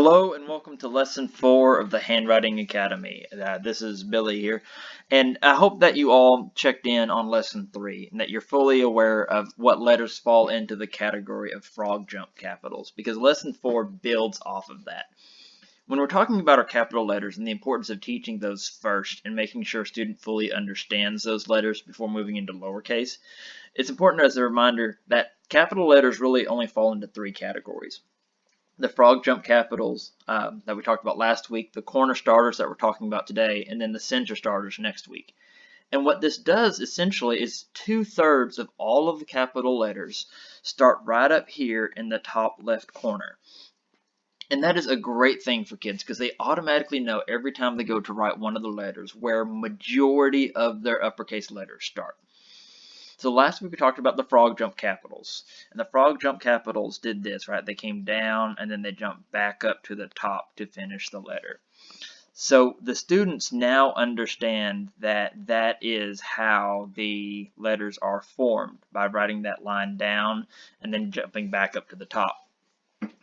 Hello and welcome to Lesson 4 of the Handwriting Academy. This is Billy here, and I hope that you all checked in on Lesson 3 and that you're fully aware of what letters fall into the category of frog jump capitals, because Lesson 4 builds off of that. When we're talking about our capital letters and the importance of teaching those first and making sure a student fully understands those letters before moving into lowercase, it's important as a reminder that capital letters really only fall into 3 categories. The frog jump capitals that we talked about last week, the corner starters that we're talking about today, and then the center starters next week. And what this does essentially is 2/3 of all of the capital letters start right up here in the top left corner. And that is a great thing for kids because they automatically know every time they go to write one of the letters where majority of their uppercase letters start. So last week we talked about the frog jump capitals, and the frog jump capitals did this, right? They came down and then they jumped back up to the top to finish the letter. So the students now understand that that is how the letters are formed, by writing that line down and then jumping back up to the top.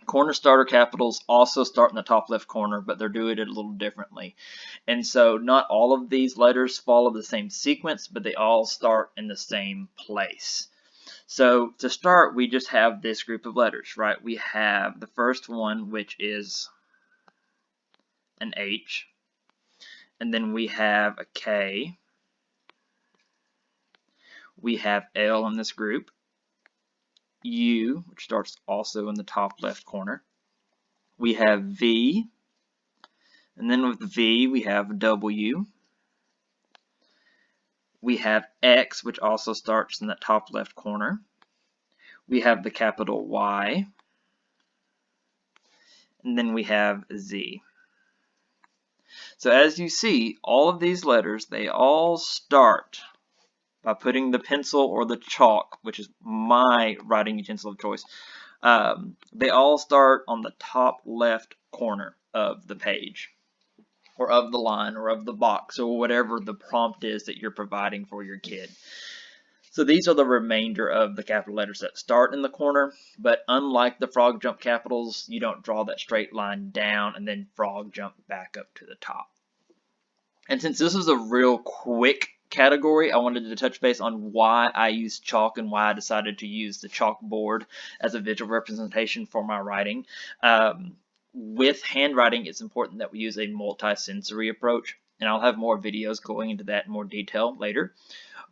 Corner starter capitals also start in the top left corner, but they're doing it a little differently. And so not all of these letters follow the same sequence, but they all start in the same place. So to start, we just have this group of letters, right? We have the first one, which is an H, and then we have a K. We have L in this group. U, which starts also in the top left corner. We have V, and then with V we have W. We have X, which also starts in the top left corner. We have the capital Y, and then we have Z. So as you see, all of these letters, they all start by putting the pencil or the chalk, which is my writing utensil of choice, they all start on the top left corner of the page, or of the line, or of the box, or whatever the prompt is that you're providing for your kid. So these are the remainder of the capital letters that start in the corner, but unlike the frog jump capitals, you don't draw that straight line down and then frog jump back up to the top. And since this is a real quick category, I wanted to touch base on why I use chalk and why I decided to use the chalkboard as a visual representation for my writing. With handwriting, it's important that we use a multi-sensory approach, and I'll have more videos going into that in more detail later.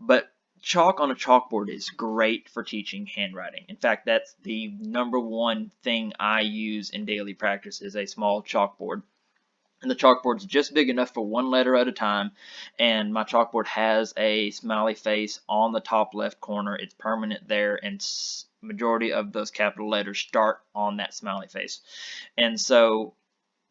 But chalk on a chalkboard is great for teaching handwriting. In fact, that's the #1 thing I use in daily practice, is a small chalkboard. And the chalkboard's just big enough for one letter at a time, and my chalkboard has a smiley face on the top left corner. It's permanent there, and majority of those capital letters start on that smiley face. And so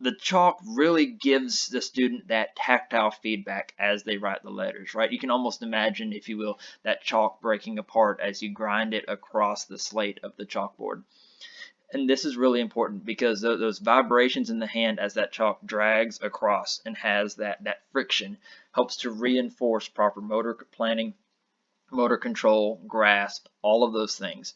the chalk really gives the student that tactile feedback as they write the letters, right? You can almost imagine, if you will, that chalk breaking apart as you grind it across the slate of the chalkboard. And this is really important because those vibrations in the hand as that chalk drags across and has that friction helps to reinforce proper motor planning, motor control, grasp, all of those things.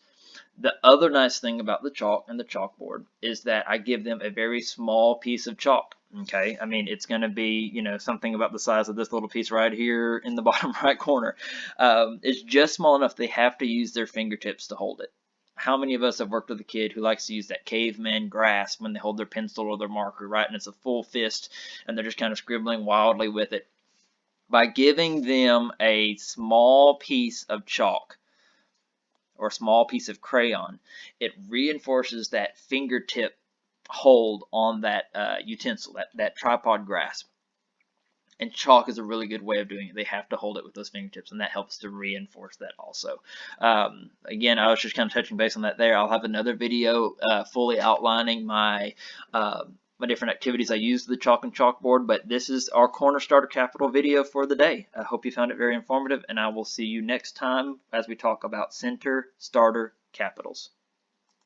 The other nice thing about the chalk and the chalkboard is that I give them a very small piece of chalk. Okay, I mean, it's going to be, something about the size of this little piece right here in the bottom right corner. It's just small enough they have to use their fingertips to hold it. How many of us have worked with a kid who likes to use that caveman grasp when they hold their pencil or their marker, right? And it's a full fist, and they're just kind of scribbling wildly with it. By giving them a small piece of chalk or a small piece of crayon, it reinforces that fingertip hold on that utensil, that tripod grasp. And chalk is a really good way of doing it. They have to hold it with those fingertips, and that helps to reinforce that also. Again, I was just kind of touching base on that there. I'll have another video fully outlining my different activities I use the chalk and chalkboard, but this is our corner starter capital video for the day. I hope you found it very informative, and I will see you next time as we talk about center starter capitals.